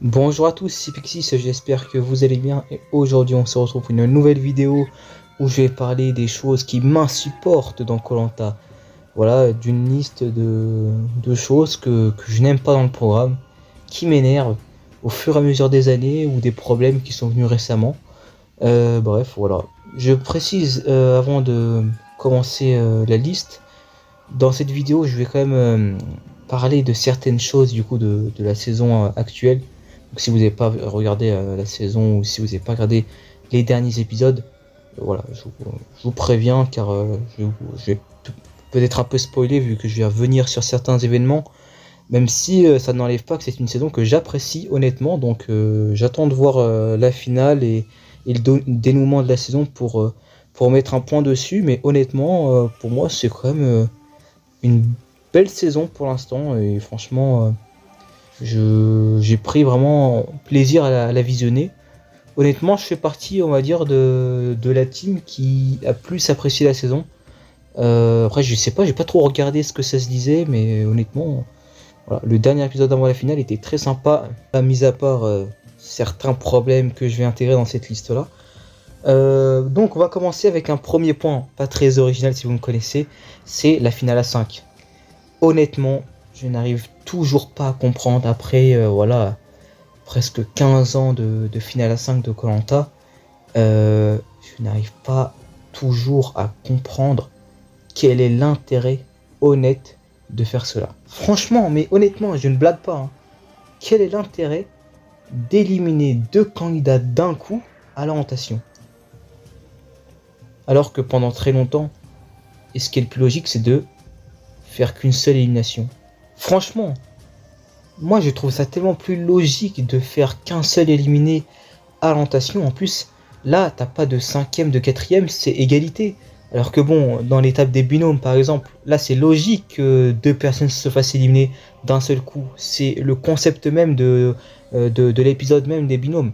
Bonjour à tous, c'est Pixis, j'espère que vous allez bien et aujourd'hui on se retrouve pour une nouvelle vidéo où je vais parler des choses qui m'insupportent dans koh. Voilà, d'une liste de choses que je n'aime pas dans le programme, qui m'énervent au fur et à mesure des années ou des problèmes qui sont venus récemment. Bref, voilà. Je précise avant de commencer la liste, dans cette vidéo je vais quand même parler de certaines choses du coup de la saison actuelle. Donc si vous n'avez pas regardé la saison ou si vous n'avez pas regardé les derniers épisodes, voilà, je vous préviens car je vais peut-être un peu spoiler vu que je vais revenir sur certains événements, même si ça n'enlève pas que c'est une saison que j'apprécie honnêtement. Donc j'attends de voir la finale et le dénouement de la saison pour mettre un point dessus, mais honnêtement pour moi c'est quand même une belle saison pour l'instant et franchement j'ai pris vraiment plaisir à la visionner. Honnêtement, je fais partie, on va dire, de la team qui a plus apprécié la saison. Après, je sais pas, j'ai pas trop regardé ce que ça se disait, mais honnêtement, voilà, le dernier épisode avant la finale était très sympa, mis à part certains problèmes que je vais intégrer dans cette liste-là. Donc, on va commencer avec un premier point, pas très original si vous me connaissez, c'est la finale à 5. Honnêtement, je n'arrive toujours pas à comprendre après voilà, presque 15 ans de finale à 5 de koh. Je n'arrive pas toujours à comprendre quel est l'intérêt honnête de faire cela. Franchement, mais honnêtement, je ne blague pas. Hein. Quel est l'intérêt d'éliminer 2 candidats d'un coup à l'orientation? Alors que pendant très longtemps, et ce qui est le plus logique, c'est de faire qu'une seule élimination. Franchement, moi je trouve ça tellement plus logique de faire qu'un seul éliminé à l'orientation. En plus, là, t'as pas de 5ème, de 4ème, c'est égalité. Alors que bon, dans l'étape des binômes par exemple, là c'est logique que 2 personnes se fassent éliminer d'un seul coup. C'est le concept même de l'épisode même des binômes.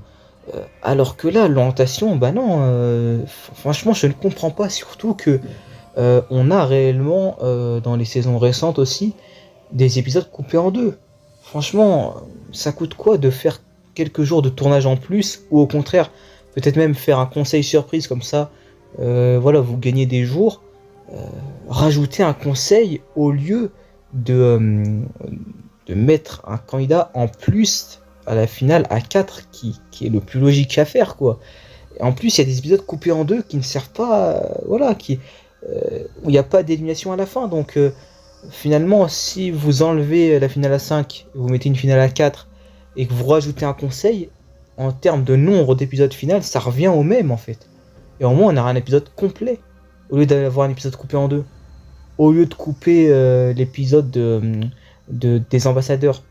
Alors que là, l'orientation, bah non, franchement je ne comprends pas, surtout que on a réellement, dans les saisons récentes aussi, des épisodes coupés en deux. Franchement, ça coûte quoi de faire quelques jours de tournage en plus, ou au contraire, peut-être même faire un conseil surprise comme ça, voilà, vous gagnez des jours, rajouter un conseil au lieu de mettre un candidat en plus à la finale à 4 qui est le plus logique à faire, quoi. Et en plus, il y a des épisodes coupés en deux qui ne servent pas, voilà, où il n'y a pas d'élimination à la fin, donc finalement, si vous enlevez la finale à 5, vous mettez une finale à 4 et que vous rajoutez un conseil, en termes de nombre d'épisodes finales, ça revient au même en fait. Et au moins, on aura un épisode complet au lieu d'avoir un épisode coupé en deux. Au lieu de couper l'épisode des ambassadeurs,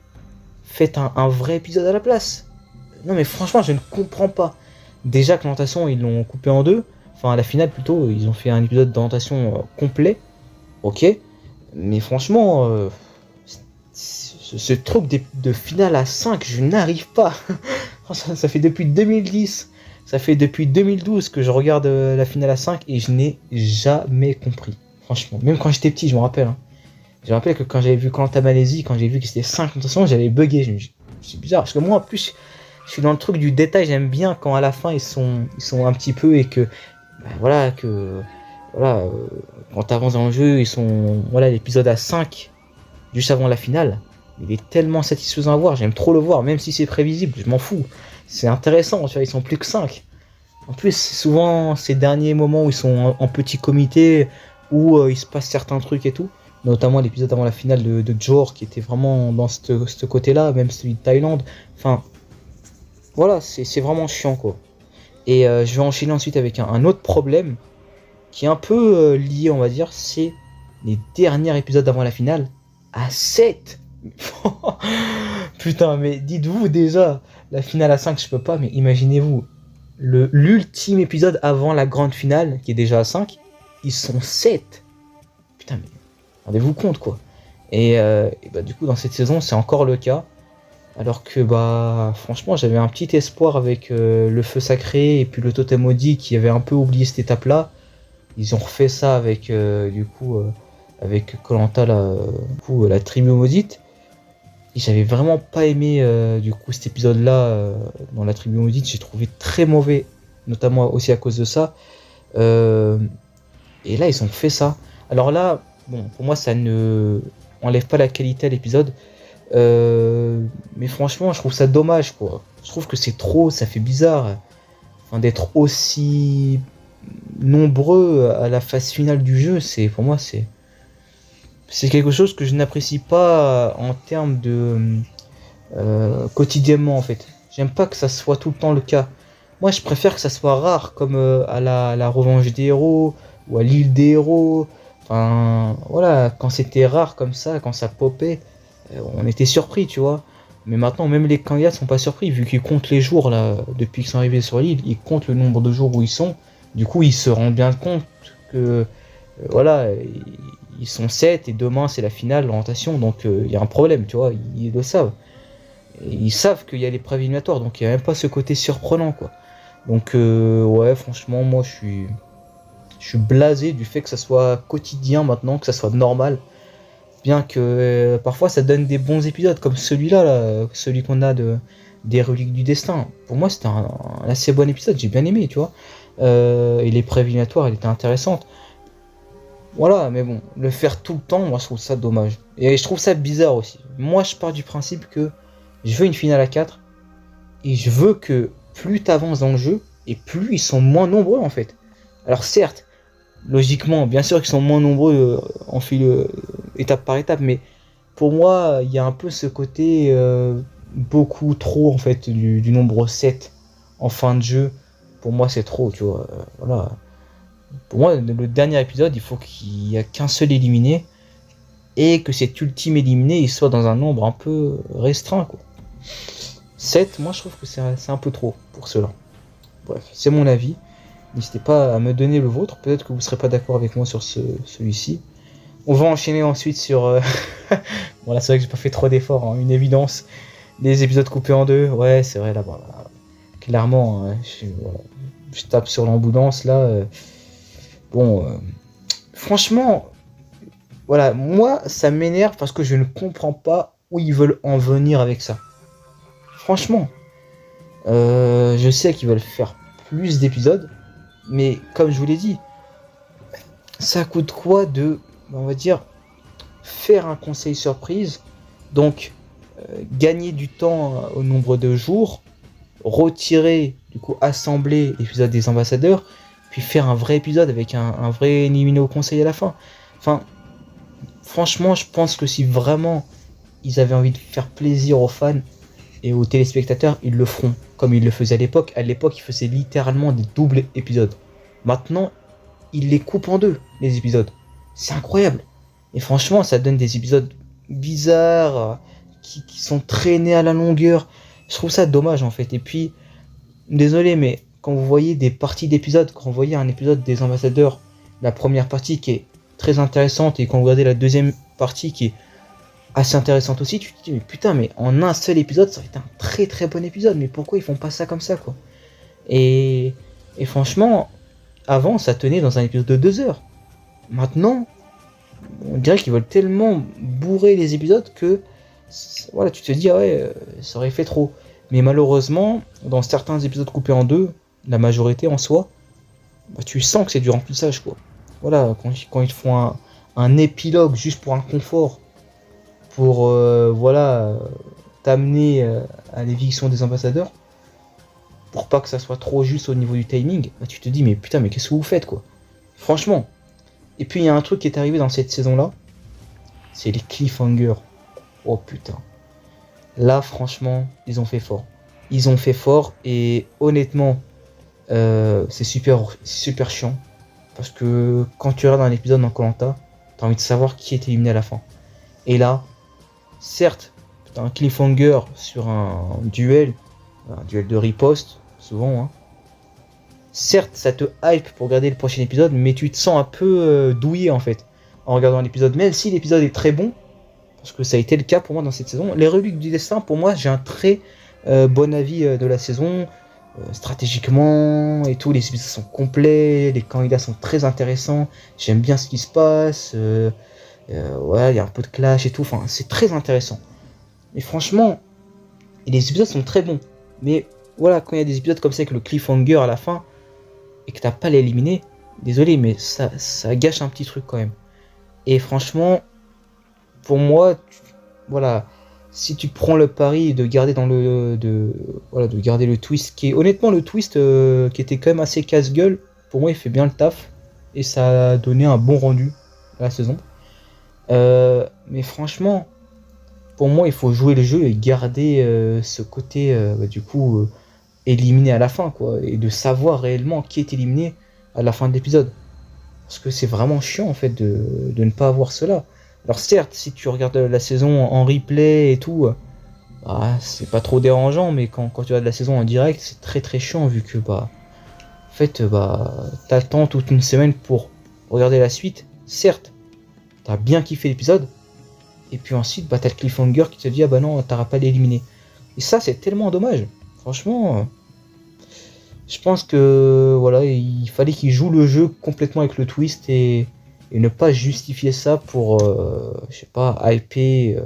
faites un vrai épisode à la place. Non, mais franchement, je ne comprends pas. Déjà que l'orientation, ils l'ont coupé en deux. Enfin, à la finale, plutôt, ils ont fait un épisode d'orientation complet. Ok. Mais franchement, ce truc de finale à 5, je n'arrive pas. Ça fait depuis 2010, ça fait depuis 2012 que je regarde la finale à 5 et je n'ai jamais compris. Franchement, même quand j'étais petit, je me rappelle. Hein. Je me rappelle que quand j'avais vu Koh-Lanta Malaisie, quand j'ai vu que c'était 5 notations, j'avais bugué. C'est bizarre, parce que moi en plus, je suis dans le truc du détail, j'aime bien quand à la fin ils sont un petit peu et que, bah, voilà, quand t'avances dans le jeu, ils sont, voilà, l'épisode à 5, juste avant la finale, il est tellement satisfaisant à voir, j'aime trop le voir, même si c'est prévisible, je m'en fous. C'est intéressant, tu vois, ils sont plus que 5. En plus, souvent, ces derniers moments où ils sont en petit comité, où il se passe certains trucs et tout, notamment l'épisode avant la finale de Johor, qui était vraiment dans ce côté-là, même celui de Thaïlande, enfin, voilà, c'est vraiment chiant, quoi. Et je vais enchaîner ensuite avec un autre problème, qui est un peu lié, on va dire, c'est les derniers épisodes avant la finale à 7. Putain, mais dites-vous déjà, la finale à 5, je peux pas, mais imaginez-vous, l'ultime épisode avant la grande finale, qui est déjà à 5, ils sont 7. Putain, mais rendez-vous compte, quoi. Et bah, du coup, dans cette saison, c'est encore le cas. Alors que, bah, franchement, j'avais un petit espoir avec le feu sacré et puis le totem maudit qui avait un peu oublié cette étape-là. Ils ont refait ça avec avec koh-Lanta, la tribu maudite. Et j'avais vraiment pas aimé du coup cet épisode-là dans la tribu maudite. J'ai trouvé très mauvais, notamment aussi à cause de ça. Euh, et là, ils ont fait ça. Alors là, bon, pour moi, ça ne enlève pas la qualité à l'épisode. Mais franchement, je trouve ça dommage, quoi. Je trouve que c'est trop, ça fait bizarre. Enfin, d'être aussi nombreux à la phase finale du jeu, pour moi, c'est quelque chose que je n'apprécie pas en termes de quotidiennement en fait. J'aime pas que ça soit tout le temps le cas. Moi, je préfère que ça soit rare, comme à la Revanche des héros ou à l'île des héros. Enfin, voilà, quand c'était rare comme ça, quand ça popait, on était surpris, tu vois. Mais maintenant, même les candidats sont pas surpris, vu qu'ils comptent les jours là, depuis qu'ils sont arrivés sur l'île, ils comptent le nombre de jours où ils sont. Du coup, ils se rendent bien compte que voilà, ils sont 7 et demain c'est la finale, l'orientation, donc il y a un problème, tu vois, ils le savent. Et ils savent qu'il y a l'épreuve éliminatoire, donc il n'y a même pas ce côté surprenant, quoi. Donc ouais, franchement, moi je suis blasé du fait que ça soit quotidien maintenant, que ça soit normal. Bien que parfois ça donne des bons épisodes, comme celui-là, là, celui qu'on a des Reliques du Destin. Pour moi, c'était un assez bon épisode, j'ai bien aimé, tu vois. Et l'épreuve éliminatoire, elle était intéressante. Voilà, mais bon, le faire tout le temps, moi je trouve ça dommage. Et je trouve ça bizarre aussi. Moi je pars du principe que je veux une finale à 4 et je veux que plus t'avances dans le jeu et plus ils sont moins nombreux en fait. Alors certes, logiquement, bien sûr qu'ils sont moins nombreux en fil étape par étape, mais pour moi il y a un peu ce côté beaucoup trop en fait du nombre 7 en fin de jeu. Pour moi c'est trop, tu vois. Voilà. Pour moi, le dernier épisode, il faut qu'il n'y ait qu'un seul éliminé et que cet ultime éliminé il soit dans un nombre un peu restreint, quoi. 7, moi je trouve que c'est un peu trop pour cela. Bref, c'est mon avis. N'hésitez pas à me donner le vôtre. Peut-être que vous ne serez pas d'accord avec moi sur celui-ci. On va enchaîner ensuite sur... bon là c'est vrai que j'ai pas fait trop d'efforts, hein, une évidence. Les épisodes coupés en deux. Ouais, c'est vrai, là, voilà. Clairement, hein, voilà, je tape sur l'ambulance là. Bon, franchement, voilà, moi ça m'énerve parce que je ne comprends pas où ils veulent en venir avec ça. Franchement, je sais qu'ils veulent faire plus d'épisodes, mais comme je vous l'ai dit, ça coûte quoi de, on va dire, faire un conseil surprise, donc gagner du temps au nombre de jours, retirer, du coup, assembler l'épisode des ambassadeurs, puis faire un vrai épisode avec un vrai éliminé au conseil à la fin. Enfin, franchement, je pense que si vraiment ils avaient envie de faire plaisir aux fans et aux téléspectateurs, ils le feront comme ils le faisaient à l'époque. À l'époque, ils faisaient littéralement des doubles épisodes. Maintenant, ils les coupent en deux, les épisodes. C'est incroyable. Et franchement, ça donne des épisodes bizarres, qui sont traînés à la longueur. Je trouve ça dommage en fait. Et puis, désolé, mais quand vous voyez des parties d'épisodes, quand vous voyez un épisode des ambassadeurs, la première partie qui est très intéressante, et quand vous regardez la deuxième partie qui est assez intéressante aussi, tu te dis mais putain, mais en un seul épisode ça aurait été un très très bon épisode, mais pourquoi ils font pas ça comme ça, quoi. Et franchement, avant ça tenait dans un épisode de 2 heures. Maintenant, on dirait qu'ils veulent tellement bourrer les épisodes que voilà, tu te dis ah ouais, ça aurait fait trop. Mais malheureusement, dans certains épisodes coupés en deux, la majorité en soi, bah, tu sens que c'est du remplissage, quoi. Voilà, quand ils te font un épilogue juste pour un confort, pour voilà, t'amener à l'éviction des ambassadeurs, pour pas que ça soit trop juste au niveau du timing, bah, tu te dis mais putain, mais qu'est-ce que vous faites, quoi. Franchement. Et puis il y a un truc qui est arrivé dans cette saison-là, c'est les cliffhangers. Oh putain. Là, franchement, ils ont fait fort. Ils ont fait fort et honnêtement, c'est super chiant. Parce que quand tu regardes un épisode dans koh t'as envie de savoir qui est éliminé à la fin. Et là, certes, t'as un cliffhanger sur un duel de riposte, souvent. Hein. Certes, ça te hype pour regarder le prochain épisode, mais tu te sens un peu douillé en fait en regardant l'épisode. Même si l'épisode est très bon, parce que ça a été le cas pour moi dans cette saison. Les Reliques du Destin, pour moi, j'ai un très bon avis de la saison. Stratégiquement et tout, les épisodes sont complets, les candidats sont très intéressants, j'aime bien ce qui se passe, ouais, il y a un peu de clash et tout, enfin, c'est très intéressant. Mais franchement, les épisodes sont très bons. Mais voilà, quand il y a des épisodes comme ça avec le cliffhanger à la fin, et que t'as pas l'éliminer, désolé, mais ça gâche un petit truc quand même. Et franchement, pour moi, voilà, si tu prends le pari de garder de garder le twist, qui est honnêtement le twist qui était quand même assez casse-gueule, pour moi il fait bien le taf, et ça a donné un bon rendu à la saison. Mais franchement, pour moi il faut jouer le jeu et garder ce côté éliminé à la fin, quoi, et de savoir réellement qui est éliminé à la fin de l'épisode. Parce que c'est vraiment chiant en fait de ne pas avoir cela. Alors certes, si tu regardes la saison en replay et tout, c'est pas trop dérangeant, mais quand tu regardes la saison en direct, c'est très très chiant vu que en fait t'attends toute une semaine pour regarder la suite. Certes, t'as bien kiffé l'épisode, et puis ensuite t'as le cliffhanger qui te dit ah bah non, t'auras pas l'éliminer. Et ça c'est tellement dommage. Franchement, je pense que voilà, il fallait qu'il joue le jeu complètement avec le twist et ne pas justifier ça pour, je sais pas, hyper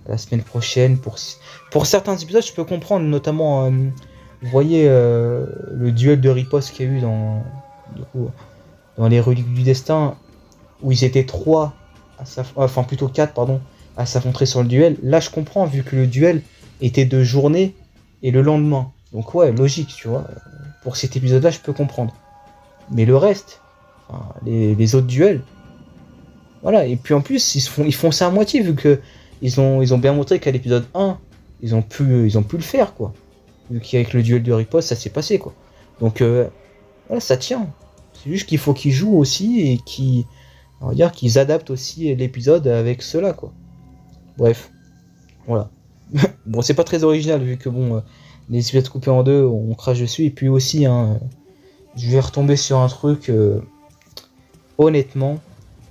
la semaine prochaine. Pour certains épisodes, je peux comprendre, notamment, vous voyez le duel de riposte qu'il y a eu dans les Reliques du Destin, où ils étaient 3, enfin plutôt 4, pardon, à s'affronter sur le duel. Là, je comprends, vu que le duel était de journée et le lendemain. Donc ouais, logique, tu vois. Pour cet épisode-là, je peux comprendre. Mais le reste, les autres duels, voilà. Et puis en plus, ils font ça à moitié, vu que ils ont bien montré qu'à l'épisode 1, ils ont pu le faire, quoi. Vu qu'avec le duel de riposte, ça s'est passé, quoi. Donc voilà, ça tient. C'est juste qu'il faut qu'ils jouent aussi et qu'ils adaptent aussi l'épisode avec cela, quoi. Bref, voilà. Bon, c'est pas très original, vu que les épisodes coupés en deux, on crache dessus. Et puis aussi, je vais retomber sur un truc, honnêtement,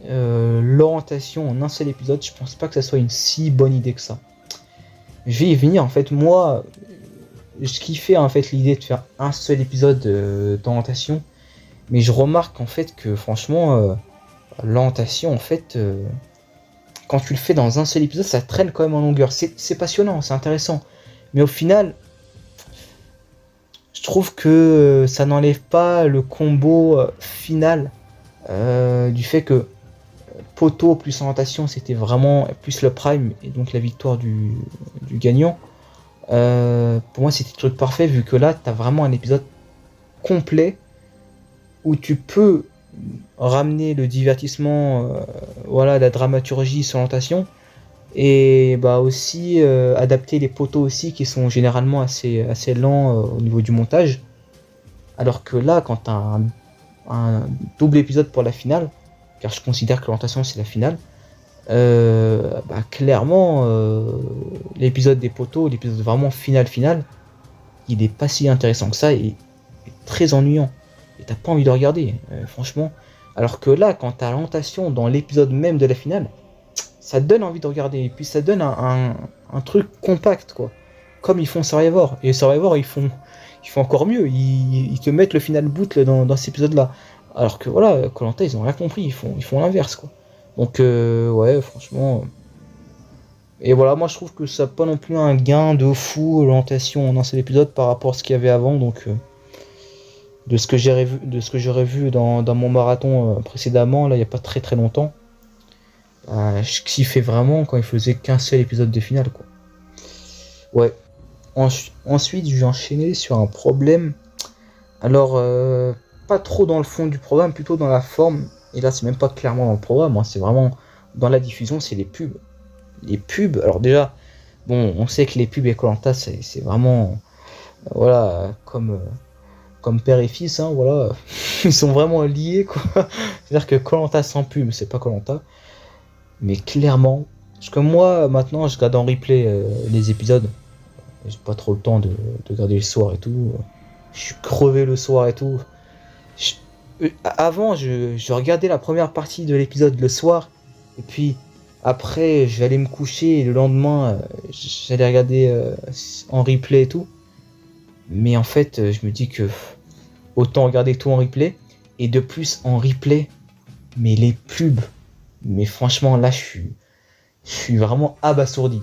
l'orientation en un seul épisode, je pense pas que ça soit une si bonne idée que ça. Je vais y venir, en fait, moi, je kiffais en fait l'idée de faire un seul épisode d'orientation, mais je remarque en fait que franchement, l'orientation, en fait, quand tu le fais dans un seul épisode, ça traîne quand même en longueur. C'est passionnant, c'est intéressant, mais au final, je trouve que ça n'enlève pas le combo final du fait que poteau plus orientation, c'était vraiment plus le prime et donc la victoire du gagnant. Pour moi, c'était le truc parfait, vu que là, t'as vraiment un épisode complet où tu peux ramener le divertissement, voilà, la dramaturgie sur l'orientation, et aussi adapter les poteaux aussi, qui sont généralement assez lents au niveau du montage. Alors que là, quand t'as un double épisode pour la finale, car je considère que l'orientation c'est la finale, clairement l'épisode des poteaux, l'épisode vraiment final, il est pas si intéressant que ça et très ennuyant, et t'as pas envie de regarder, franchement. Alors que là, quand t'as l'orientation dans l'épisode même de la finale, ça donne envie de regarder, et puis ça donne un truc compact, quoi, comme ils font Survivor. Et Survivor, ils font encore mieux, ils te mettent le final boot dans cet épisode là, alors que voilà, Koh-Lanta, ils ont rien compris, ils font l'inverse, quoi. Donc ouais, franchement, et voilà, moi je trouve que ça n'a pas non plus un gain de fou l'orientation en un seul épisode par rapport à ce qu'il y avait avant. Donc de ce que j'aurais vu dans mon marathon précédemment, là il n'y a pas très très longtemps, je kiffais vraiment quand il faisait qu'un seul épisode de finale, quoi. Ouais. Ensuite, je vais enchaîner sur un problème. Alors, pas trop dans le fond du programme, plutôt dans la forme. Et là, c'est même pas clairement dans le programme, hein, c'est vraiment dans la diffusion, c'est les pubs. Les pubs, alors déjà, on sait que les pubs et Koh-Lanta, c'est vraiment, voilà, comme père et fils, hein, voilà. Ils sont vraiment liés, quoi. C'est-à-dire que Koh-Lanta sans pub, c'est pas Koh-Lanta. Mais clairement, parce que moi, maintenant, je regarde en replay les épisodes. J'ai pas trop le temps de regarder le soir et tout. Je suis crevé le soir et tout. Avant, je regardais la première partie de l'épisode le soir, et puis après, j'allais me coucher, et le lendemain, j'allais regarder en replay et tout. Mais en fait, je me dis que autant regarder tout en replay, et de plus en replay, mais les pubs, mais franchement, là, je suis vraiment abasourdi.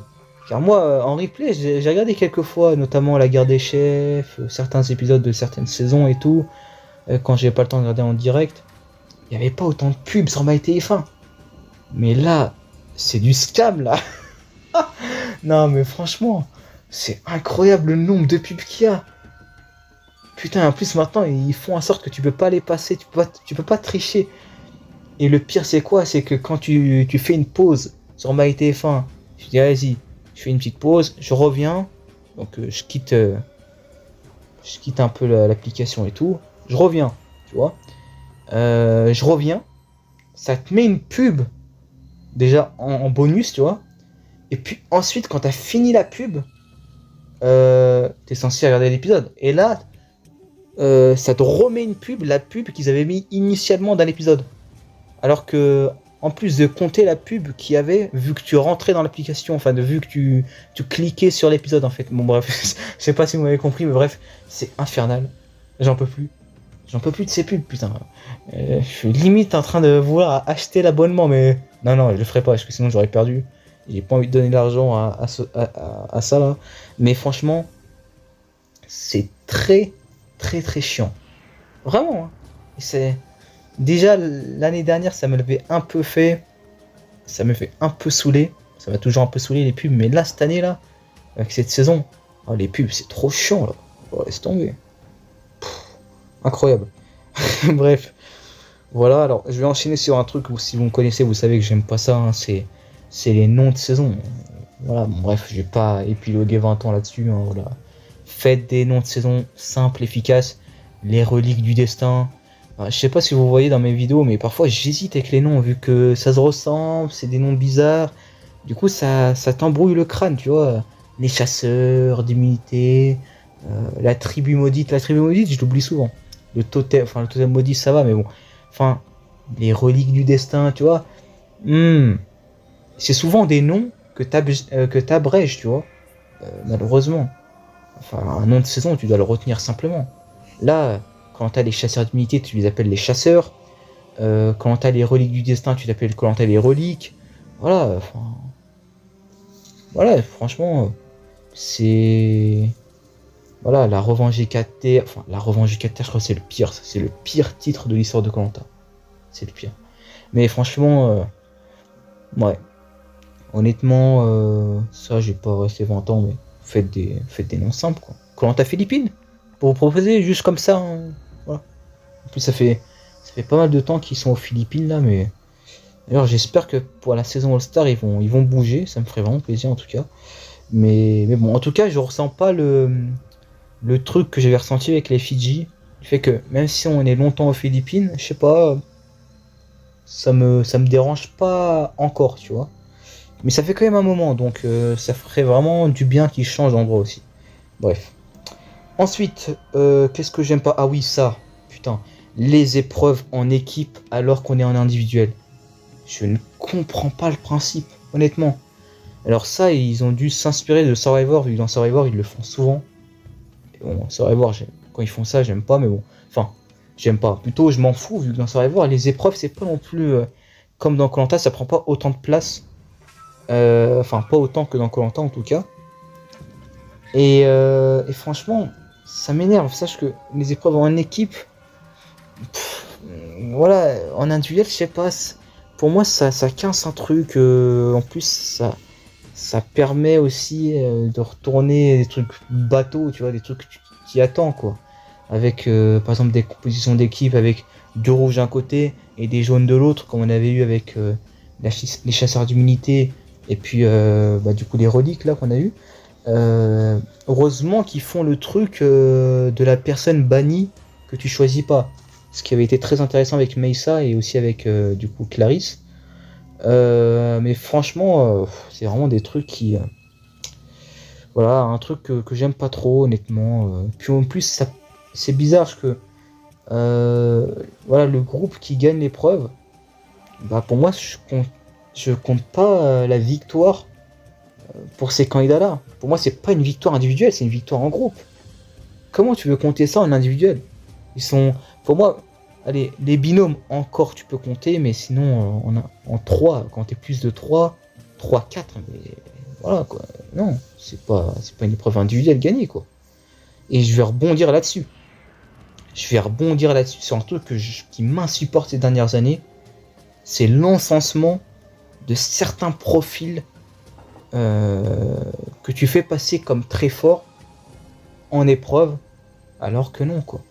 Car moi, en replay, j'ai regardé quelques fois, notamment la guerre des chefs, certains épisodes de certaines saisons et tout, quand j'avais pas le temps de regarder en direct. Il n'y avait pas autant de pubs sur MyTF1. Mais là, c'est du scam là. Non mais franchement, c'est incroyable le nombre de pubs qu'il y a. Putain, en plus maintenant, ils font en sorte que tu peux pas les passer, tu peux pas tricher. Et le pire c'est quoi? C'est que quand tu fais une pause sur MyTF1, tu dis vas-y, je fais une petite pause, je reviens. Donc je quitte un peu l'application et tout. Je reviens, tu vois. Je reviens, ça te met une pub déjà en bonus, tu vois. Et puis ensuite, quand t'as fini la pub, t'es censé regarder l'épisode. Et là, ça te remet une pub, la pub qu'ils avaient mis initialement dans l'épisode. Alors que, en plus de compter la pub qu'il y avait, vu que tu rentrais dans l'application, enfin, vu que tu cliquais sur l'épisode en fait. Bon, bref, je sais pas si vous m'avez compris, mais bref, c'est infernal. J'en peux plus. J'en peux plus de ces pubs, putain. Je suis limite en train de vouloir acheter l'abonnement, mais non, je le ferai pas, parce que sinon j'aurais perdu. J'ai pas envie de donner de l'argent à ça là. Mais franchement, c'est très chiant. Vraiment. Hein. C'est déjà l'année dernière, ça me l'avait un peu fait. Ça me fait un peu saouler. Ça m'a toujours un peu saoulé les pubs. Mais là, cette année là, avec cette saison, oh, les pubs, c'est trop chiant là. Oh, laisse tomber. Incroyable. Bref. Voilà, alors je vais enchaîner sur un truc où si vous me connaissez, vous savez que j'aime pas ça. Hein, c'est les noms de saison. Voilà, bon, bref, je vais pas épiloguer 20 ans là-dessus. Hein, voilà. Faites des noms de saison simples, efficaces. Les reliques du destin. Je sais pas si vous voyez dans mes vidéos, mais parfois j'hésite avec les noms vu que ça se ressemble, c'est des noms bizarres. Du coup, ça t'embrouille le crâne, tu vois. Les chasseurs d'immunité, la tribu maudite. La tribu maudite, je l'oublie souvent. Le totem maudit, ça va, mais bon. Enfin, les reliques du destin, tu vois. C'est souvent des noms que t'abrèges, tu vois. Malheureusement. Enfin, un nom de saison, tu dois le retenir simplement. Là, quand t'as les chasseurs d'immunité, tu les appelles les chasseurs. Quand t'as les reliques du destin, tu t'appelles quand t'as les reliques. Voilà, enfin... Voilà, franchement, c'est... Voilà, la revanche des 4T... Enfin, la revanche du 4T, je crois que c'est le pire. C'est le pire titre de l'histoire de Koh Lanta. C'est le pire. Mais franchement, ouais. Honnêtement, ça, j'ai pas resté 20 ans, mais faites des noms simples, quoi. Koh Lanta Philippines, pour vous proposer, juste comme ça, hein. Voilà. En plus, ça fait pas mal de temps qu'ils sont aux Philippines, là, mais... D'ailleurs, j'espère que pour la saison All-Star, ils vont bouger, ça me ferait vraiment plaisir, en tout cas. Mais bon, en tout cas, je ressens pas le truc que j'avais ressenti avec les Fidji. Le fait que, même si on est longtemps aux Philippines, je sais pas... Ça me dérange pas encore, tu vois. Mais ça fait quand même un moment, donc ça ferait vraiment du bien qu'il change d'endroit aussi. Bref. Ensuite, qu'est-ce que j'aime pas? Ah oui, ça, putain. Les épreuves en équipe alors qu'on est en individuel. Je ne comprends pas le principe, honnêtement. Alors ça, ils ont dû s'inspirer de Survivor, vu que dans Survivor, ils le font souvent. Et bon, Survivor, quand ils font ça, j'aime pas, mais bon. Enfin, j'aime pas. Plutôt, je m'en fous, vu que dans Survivor, les épreuves, c'est pas non plus... comme dans Koh Lanta, ça prend pas autant de place. Enfin, pas autant que dans Koh Lanta, en tout cas. Et franchement, ça m'énerve. Sache que les épreuves en équipe... voilà, en individuel, je sais pas... Pour moi, ça quince un truc. En plus, ça permet aussi de retourner des trucs bateaux, tu vois, des trucs que tu t'y attends, quoi. Avec, par exemple, des compositions d'équipe avec 2 rouges d'un côté et des jaunes de l'autre, comme on avait eu avec les chasseurs d'immunité et puis, du coup, les reliques, là, qu'on a eu. Heureusement qu'ils font le truc de la personne bannie que tu choisis pas. Ce qui avait été très intéressant avec Mesa et aussi avec du coup Clarisse. Mais franchement, c'est vraiment des trucs qui... voilà, un truc que j'aime pas trop, honnêtement. Puis en plus, c'est bizarre parce que... voilà, le groupe qui gagne l'épreuve, bah pour moi, je compte pas la victoire pour ces candidats-là. Pour moi, c'est pas une victoire individuelle, c'est une victoire en groupe. Comment tu veux compter ça en individuel? Ils sont... Pour moi, allez, les binômes, encore tu peux compter, mais sinon, en 3, quand t'es plus de 3, 4, mais Voilà, quoi. Non, c'est pas une épreuve individuelle gagnée, quoi. Et je vais rebondir là-dessus. Sur un truc qui m'insupporte ces dernières années. C'est l'encensement de certains profils que tu fais passer comme très forts en épreuve, alors que non, quoi.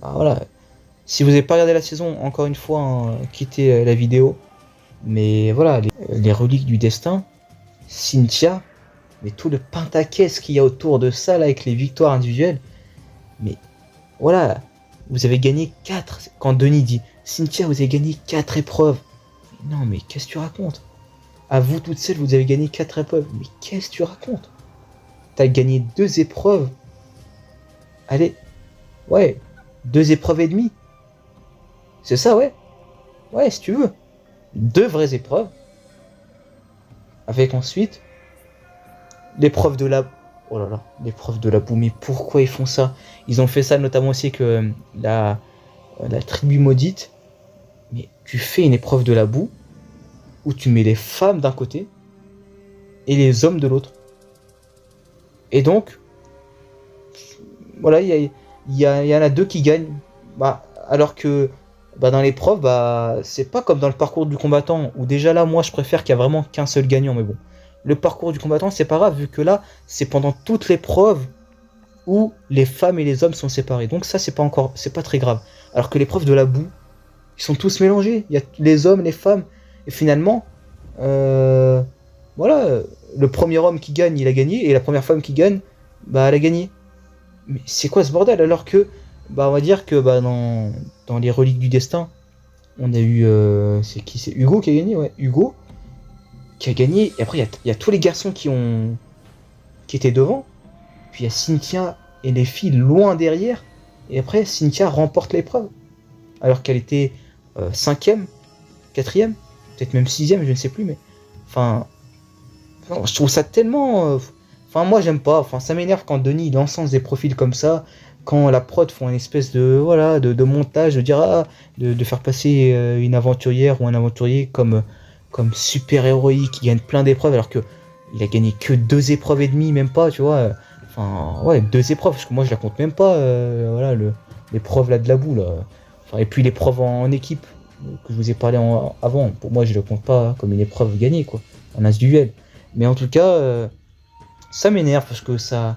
Bah voilà. Si vous n'avez pas regardé la saison, encore une fois, hein, quittez la vidéo. Mais voilà, les reliques du destin, Cynthia, mais tout le pentaquès qu'il y a autour de ça, là, avec les victoires individuelles. Mais voilà, vous avez gagné 4. Quand Denis dit Cynthia, vous avez gagné 4 épreuves. Non, mais qu'est-ce que tu racontes? À vous toute seule, vous avez gagné 4 épreuves. Mais qu'est-ce que tu racontes? T'as gagné 2 épreuves. Allez, ouais, 2 épreuves et demie. C'est ça, ouais. Ouais, si tu veux. 2 vraies épreuves. Avec ensuite l'épreuve de la... Oh là là, l'épreuve de la boue. Mais pourquoi ils font ça? Ils ont fait ça notamment aussi que la tribu maudite. Mais tu fais une épreuve de la boue où tu mets les femmes d'un côté et les hommes de l'autre. Et donc, voilà, il y en a 2 qui gagnent. Bah, alors que bah, dans l'épreuve, bah, c'est pas comme dans le parcours du combattant, où déjà là, moi, je préfère qu'il y a vraiment qu'un seul gagnant, mais bon. Le parcours du combattant, c'est pas grave, vu que là, c'est pendant toute l'épreuve où les femmes et les hommes sont séparés. Donc ça, c'est pas très grave. Alors que l'épreuve de la boue, ils sont tous mélangés. Il y a les hommes, les femmes, et finalement, voilà, le premier homme qui gagne, il a gagné, et la première femme qui gagne, bah, elle a gagné. Mais c'est quoi ce bordel? Alors que, bah, on va dire que bah, dans les reliques du destin, on a eu, c'est qui? C'est Hugo qui a gagné, ouais, Hugo qui a gagné. Et après, il y a tous les garçons qui étaient devant. Puis il y a Cynthia et les filles loin derrière. Et après, Cynthia remporte l'épreuve. Alors qu'elle était 5ème, 4ème, peut-être même 6ème, je ne sais plus. Mais enfin, je trouve ça tellement... Enfin, moi, j'aime pas. Enfin, ça m'énerve quand Denis il encense des profils comme ça. Quand la prod font une espèce de, voilà, de montage, de dire, de faire passer une aventurière ou un aventurier comme super héroïque, qui gagne plein d'épreuves, alors que il a gagné que 2 épreuves et demie, même pas, tu vois. Enfin, ouais, 2 épreuves, parce que moi, je la compte même pas, voilà, l'épreuve là de la boue, là. Enfin, et puis l'épreuve en équipe, que je vous ai parlé avant, pour moi, je le compte pas comme une épreuve gagnée, quoi, en individuel. Mais en tout cas, ça m'énerve, parce que ça...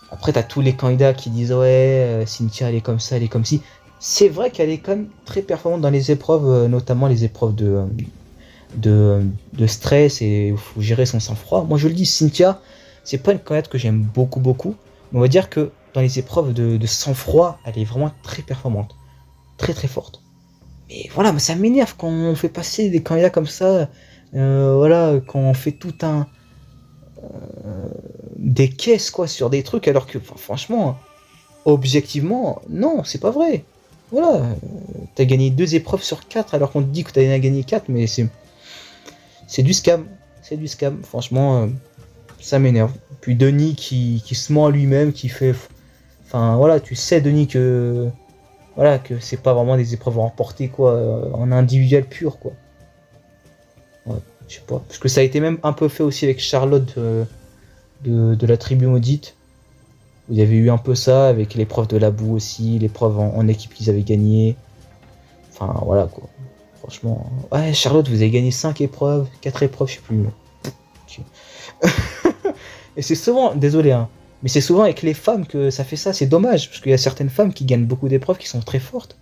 Après, t'as tous les candidats qui disent ouais, Cynthia elle est comme ça, elle est comme ci. C'est vrai qu'elle est quand même très performante dans les épreuves, notamment les épreuves de stress, et il faut gérer son sang-froid. Moi je le dis, Cynthia, c'est pas une candidate que j'aime beaucoup, mais on va dire que dans les épreuves de sang-froid, elle est vraiment très performante, très très forte. Mais voilà, mais ça m'énerve quand on fait passer des candidats comme ça, voilà, quand on fait tout des caisses quoi sur des trucs, alors que franchement, objectivement, non, c'est pas vrai. Voilà, t'as gagné 2 épreuves sur 4 alors qu'on te dit que t'as gagné 4, mais c'est du scam. C'est du scam, franchement, ça m'énerve. Puis Denis qui se ment à lui-même, qui fait... Enfin voilà, tu sais Denis que... Voilà, que c'est pas vraiment des épreuves remportées quoi, en individuel pur quoi. Ouais, je sais pas. Parce que ça a été même un peu fait aussi avec Charlotte de la tribu maudite. Il y avait eu un peu ça avec l'épreuve de la boue aussi, l'épreuve en équipe qu'ils avaient gagné. Enfin voilà quoi. Franchement. Ouais, Charlotte, vous avez gagné 5 épreuves, 4 épreuves, je sais plus. Et c'est souvent, désolé, hein, mais c'est souvent avec les femmes que ça fait ça, c'est dommage, parce qu'il y a certaines femmes qui gagnent beaucoup d'épreuves qui sont très fortes.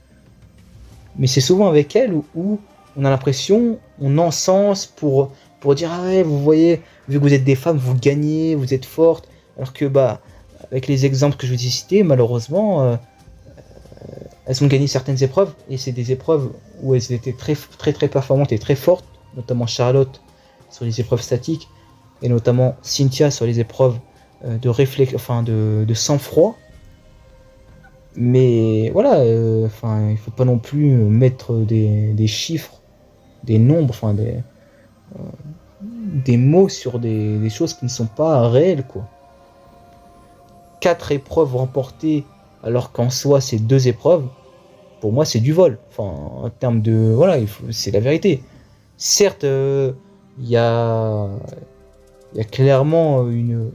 Mais c'est souvent avec elles où on a l'impression, on encense pour dire ah ouais, vous voyez, vu que vous êtes des femmes, vous gagnez, vous êtes fortes. Alors que bah, avec les exemples que je vous ai cités, malheureusement, elles ont gagné certaines épreuves, et c'est des épreuves où elles étaient très performantes et très fortes, notamment Charlotte sur les épreuves statiques, et notamment Cynthia sur les épreuves de réflexe, enfin de sang-froid. Mais voilà, enfin, il faut pas non plus mettre des chiffres, des nombres, enfin des mots sur des choses qui ne sont pas réelles, quoi. 4 épreuves remportées alors qu'en soi c'est 2 épreuves, pour moi c'est du vol. Enfin, en termes de... Voilà, c'est la vérité. Certes, il y a Il y a clairement une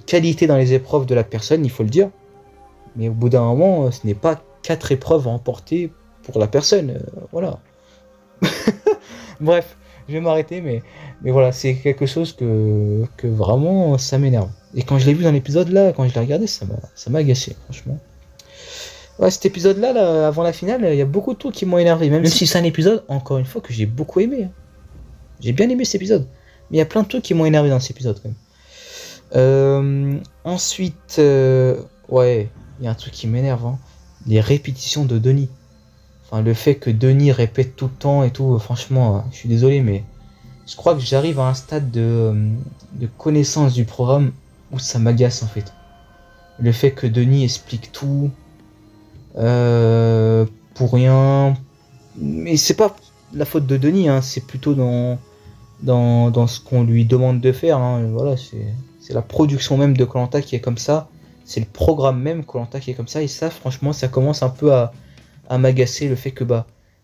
qualité dans les épreuves de la personne, il faut le dire. Mais au bout d'un moment, ce n'est pas 4 épreuves remportées pour la personne. Voilà. Bref, je vais m'arrêter, mais voilà, c'est quelque chose que vraiment ça m'énerve. Et quand je l'ai vu dans l'épisode là, quand je l'ai regardé, ça m'a gâché, franchement. Ouais, cet épisode-là, là, avant la finale, il y a beaucoup de trucs qui m'ont énervé. Même si c'est un épisode, encore une fois, que j'ai beaucoup aimé. Hein. J'ai bien aimé cet épisode. Mais il y a plein de trucs qui m'ont énervé dans cet épisode, quand même. Ensuite, ouais, il y a un truc qui m'énerve. Hein. Les répétitions de Denis. Enfin, le fait que Denis répète tout le temps et tout, franchement, je suis désolé, mais je crois que j'arrive à un stade de connaissance du programme où ça m'agace, en fait. Le fait que Denis explique tout... pour rien, mais c'est pas la faute de Denis, hein, c'est plutôt dans ce qu'on lui demande de faire. Hein, voilà, c'est la production même de Koh Lanta qui est comme ça, c'est le programme même Koh Lanta qui est comme ça, et ça, franchement, ça commence un peu à m'agacer, le fait que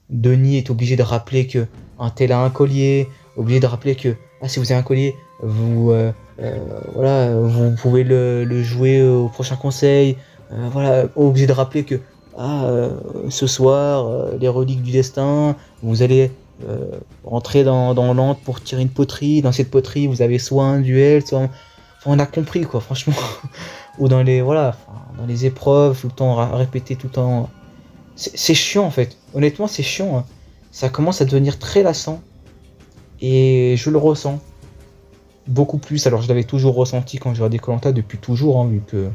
Denis est obligé de rappeler que un tel a un collier, obligé de rappeler que si vous avez un collier, voilà, vous pouvez le jouer au prochain conseil, voilà, obligé de rappeler que ce soir, les reliques du destin, vous allez rentrer dans l'antre pour tirer une poterie. Dans cette poterie, vous avez soit un duel, soit... Enfin, on a compris, quoi, franchement. Ou dans les, voilà, dans les épreuves, tout le temps, répéter tout le temps. C'est chiant, en fait. Honnêtement, c'est chiant. Hein. Ça commence à devenir très lassant. Et je le ressens. Beaucoup plus. Alors, je l'avais toujours ressenti quand je regardais Koh Lanta depuis toujours, hein, vu que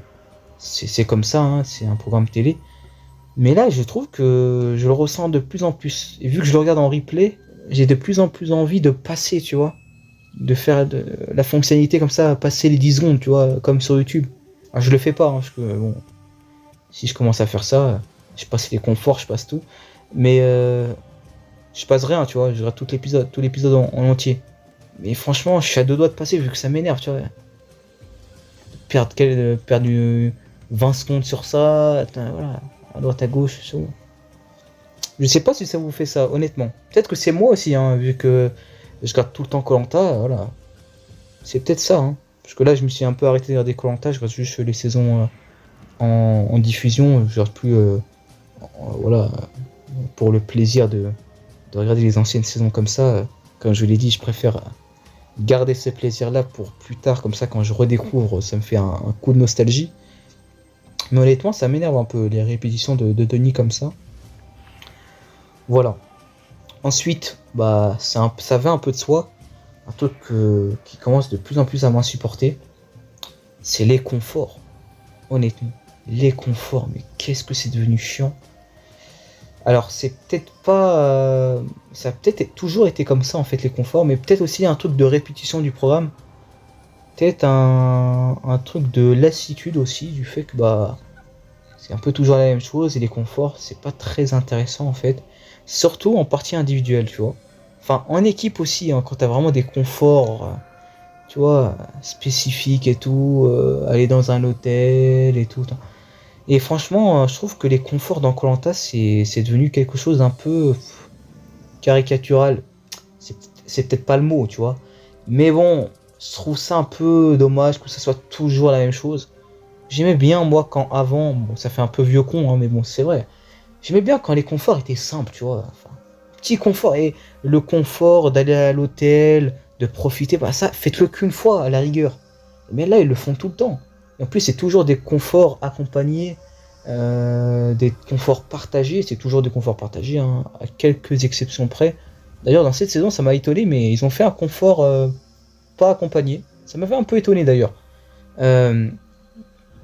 c'est comme ça, hein, c'est un programme télé. Mais là, je trouve que je le ressens de plus en plus. Et vu que je le regarde en replay, j'ai de plus en plus envie de passer, tu vois. De faire la fonctionnalité comme ça, passer les 10 secondes, tu vois, comme sur YouTube. Alors, je le fais pas, hein, parce que, bon, si je commence à faire ça, je passe les conforts, je passe tout. Mais je passe rien, tu vois, je regarde tout l'épisode en entier. Mais franchement, je suis à 2 doigts de passer, vu que ça m'énerve, tu vois. Perdre 20 secondes sur ça, voilà. À droite à gauche, c'est bon. Je sais pas si ça vous fait ça, honnêtement. Peut-être que c'est moi aussi, hein, vu que je regarde tout le temps Koh Lanta, voilà. C'est peut-être ça, hein. Parce que là, je me suis un peu arrêté de regarder Koh Lanta, je regarde juste les saisons en diffusion, je regarde plus, voilà, pour le plaisir de regarder les anciennes saisons comme ça. Comme je l'ai dit, je préfère garder ce plaisir-là pour plus tard, comme ça, quand je redécouvre, ça me fait un coup de nostalgie. Mais honnêtement, ça m'énerve un peu, les répétitions de Denis comme ça. Voilà. Ensuite, ça va un peu de soi. Un truc qui commence de plus en plus à m'insupporter. C'est les conforts. Honnêtement. Les conforts, mais qu'est-ce que c'est devenu chiant. Alors, c'est peut-être pas... ça a peut-être toujours été comme ça, en fait, les conforts. Mais peut-être aussi un truc de répétition du programme. Peut-être un truc de lassitude aussi, du fait que c'est un peu toujours la même chose, et les conforts, c'est pas très intéressant en fait. Surtout en partie individuelle, tu vois. Enfin, en équipe aussi, hein, quand t'as vraiment des conforts, tu vois, spécifiques et tout, aller dans un hôtel et tout. Et franchement, je trouve que les conforts dans Koh Lanta, c'est devenu quelque chose d'un peu caricatural. C'est peut-être pas le mot, tu vois. Mais bon, je trouve ça un peu dommage que ça soit toujours la même chose. J'aimais bien, moi, quand avant, bon, ça fait un peu vieux con, hein, mais bon, c'est vrai. J'aimais bien quand les conforts étaient simples, tu vois. Enfin, petit confort, et le confort d'aller à l'hôtel, de profiter, ça, faites-le qu'une fois, à la rigueur. Mais là, ils le font tout le temps. Et en plus, c'est toujours des conforts accompagnés, des conforts partagés. C'est toujours des conforts partagés, hein, à quelques exceptions près. D'ailleurs, dans cette saison, ça m'a étonné, mais ils ont fait un confort pas accompagné. Ça m'avait un peu étonné, d'ailleurs.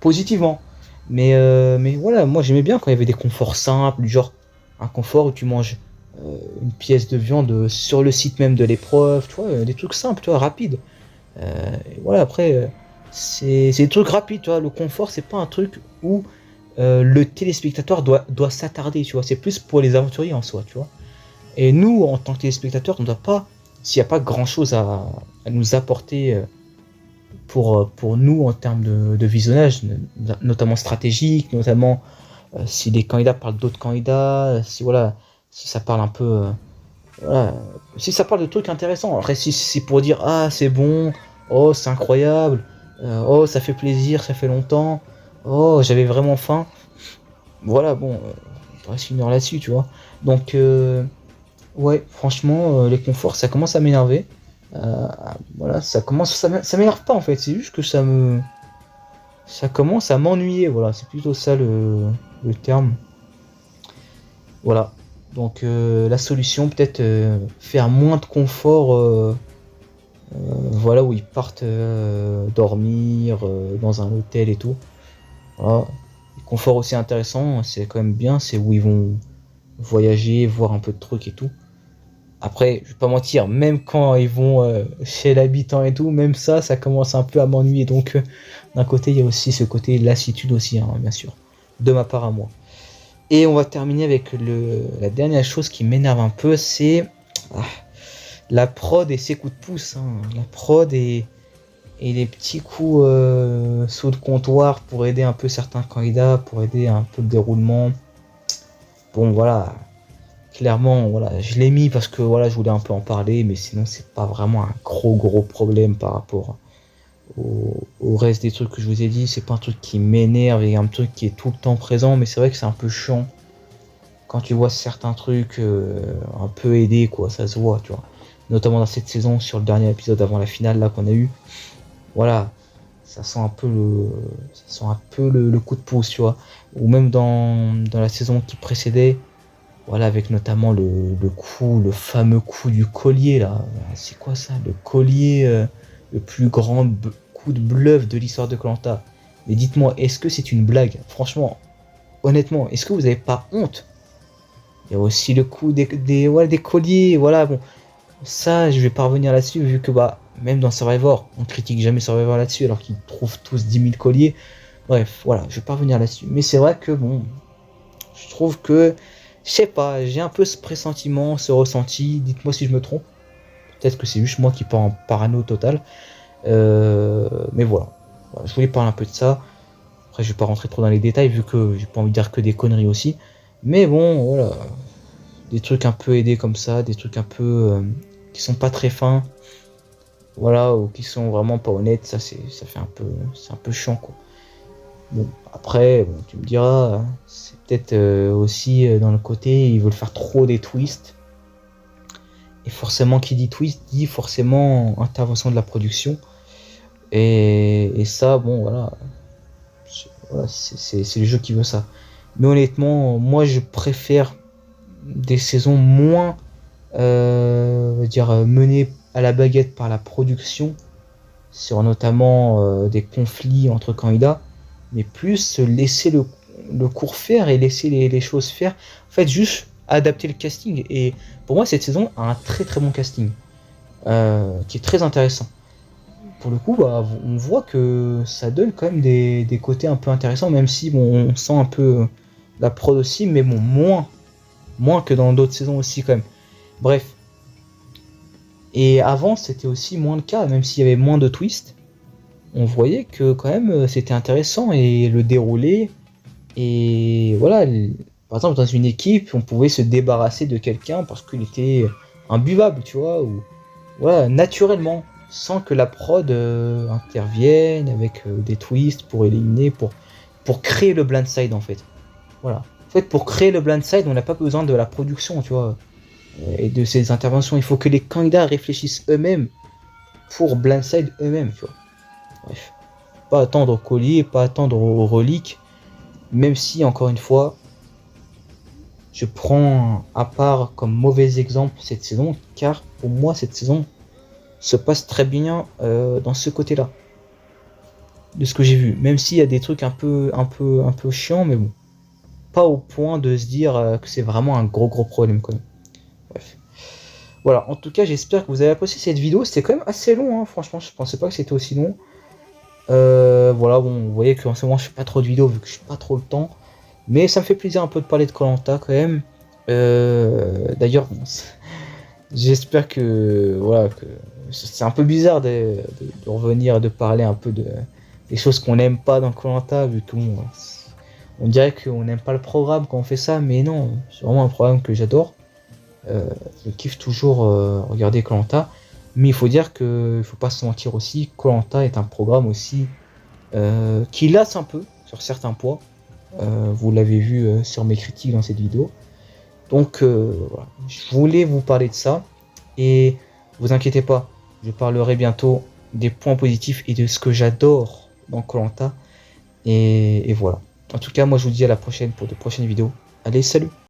Positivement. Mais voilà, moi j'aimais bien quand il y avait des conforts simples, du genre un confort où tu manges une pièce de viande sur le site même de l'épreuve, tu vois, des trucs simples, tu vois, rapides. Et voilà, après, c'est des trucs rapides, tu vois, le confort, c'est pas un truc où le téléspectateur doit s'attarder, tu vois, c'est plus pour les aventuriers en soi, tu vois. Et nous, en tant que téléspectateurs, on doit pas, s'il n'y a pas grand chose à nous apporter pour nous en termes de visionnage, notamment stratégique, notamment si les candidats parlent d'autres candidats, si voilà, si ça parle un peu, voilà, si ça parle de trucs intéressants. Après, si c'est pour dire c'est bon, oh c'est incroyable, oh ça fait plaisir, ça fait longtemps, oh j'avais vraiment faim. Voilà, bon, on reste une heure là-dessus, tu vois. Donc, ouais, franchement, les conforts, ça commence à m'énerver. Voilà, ça m'énerve pas en fait, c'est juste que ça commence à m'ennuyer, voilà, c'est plutôt ça le terme. Voilà. Donc la solution peut-être faire moins de confort, voilà où ils partent dormir dans un hôtel et tout. Voilà. Le confort aussi intéressant, c'est quand même bien, c'est où ils vont voyager, voir un peu de trucs et tout. Après, je vais pas mentir, même quand ils vont chez l'habitant et tout, même ça commence un peu à m'ennuyer. Donc d'un côté, il y a aussi ce côté lassitude aussi, hein, bien sûr, de ma part à moi. Et on va terminer avec la dernière chose qui m'énerve un peu, c'est la prod et ses coups de pouce. Hein. La prod et les petits coups sous le comptoir pour aider un peu certains candidats, pour aider un peu le déroulement. Bon voilà, clairement voilà, je l'ai mis parce que voilà, je voulais un peu en parler, mais sinon c'est pas vraiment un gros problème par rapport au reste des trucs que je vous ai dit. C'est pas un truc qui m'énerve et un truc qui est tout le temps présent, mais c'est vrai que c'est un peu chiant quand tu vois certains trucs un peu aidés, quoi, ça se voit, tu vois. Notamment dans cette saison, sur le dernier épisode avant la finale là qu'on a eu. Voilà, ça sent un peu le coup de pouce, tu vois. Ou même dans la saison qui précédait, voilà, avec notamment le fameux coup du collier là. C'est quoi ça? Le collier, le plus grand coup de bluff de l'histoire de koh. Mais dites-moi, est-ce que c'est une blague? Franchement, honnêtement, est-ce que vous avez pas honte? Il y a aussi le coup des colliers, voilà, bon. Ça, je vais pas revenir là-dessus, vu que bah, même dans Survivor, on critique jamais Survivor là-dessus, alors qu'ils trouvent tous 10 000 colliers. Bref, voilà, je vais pas revenir là-dessus. Mais c'est vrai que bon, je trouve que, je sais pas, j'ai un peu ce pressentiment, ce ressenti. Dites-moi si je me trompe. Peut-être que c'est juste moi qui pars en parano total. Mais voilà. Je voulais parler un peu de ça. Après, je vais pas rentrer trop dans les détails, vu que j'ai pas envie de dire que des conneries aussi. Mais bon, voilà. Des trucs un peu aidés comme ça, des trucs un peu qui sont pas très fins. Voilà, ou qui sont vraiment pas honnêtes, ça fait un peu, c'est un peu chiant quoi. Bon, après, bon, tu me diras, c'est peut-être aussi dans le côté, ils veulent faire trop des twists. Et forcément, qui dit twist, dit forcément intervention de la production. Et ça, bon, voilà, c'est le jeu qui veut ça. Mais honnêtement, moi, je préfère des saisons moins, menées à la baguette par la production, sur notamment des conflits entre candidats, mais plus laisser le cours faire et laisser les choses faire. En fait, juste adapter le casting. Et pour moi, cette saison a un très bon casting, qui est très intéressant. Pour le coup, bah, on voit que ça donne quand même des côtés un peu intéressants, même si bon, on sent un peu la prod aussi, mais bon, moins que dans d'autres saisons aussi quand même. Bref. Et avant, c'était aussi moins le cas, même s'il y avait moins de twists. On voyait que quand même c'était intéressant et le déroulé. Et voilà, par exemple dans une équipe, on pouvait se débarrasser de quelqu'un parce qu'il était imbuvable, tu vois, ou voilà, naturellement, sans que la prod intervienne avec des twists pour éliminer, pour créer le blindside en fait. Voilà. En fait, pour créer le blindside, on n'a pas besoin de la production, tu vois, et de ces interventions. Il faut que les candidats réfléchissent eux-mêmes pour blindside eux-mêmes, tu vois. Bref. Pas attendre au collier, pas attendre aux reliques, même si, encore une fois, je prends à part comme mauvais exemple cette saison, car pour moi, cette saison se passe très bien dans ce côté-là, de ce que j'ai vu. Même s'il y a des trucs un peu chiants, mais bon. Pas au point de se dire que c'est vraiment un gros problème quand même. Bref. Voilà, en tout cas j'espère que vous avez apprécié cette vidéo, c'était quand même assez long, hein. Franchement je pensais pas que c'était aussi long. Voilà, bon, vous voyez qu'en ce moment je fais pas trop de vidéos vu que je n'ai pas trop le temps. Mais ça me fait plaisir un peu de parler de koh quand même. D'ailleurs, bon, j'espère que voilà, que c'est un peu bizarre de revenir, de parler un peu des choses qu'on n'aime pas dans koh, vu que bon, on dirait qu'on n'aime pas le programme quand on fait ça, mais non, c'est vraiment un programme que j'adore. Je kiffe toujours regarder koh. Mais il faut dire que, il faut pas se mentir aussi, koh est un programme aussi qui lasse un peu sur certains points. Vous l'avez vu sur mes critiques dans cette vidéo. Donc voilà, je voulais vous parler de ça. Et vous inquiétez pas, je parlerai bientôt des points positifs et de ce que j'adore dans koh. Et voilà. En tout cas, moi je vous dis à la prochaine pour de prochaines vidéos. Allez, salut!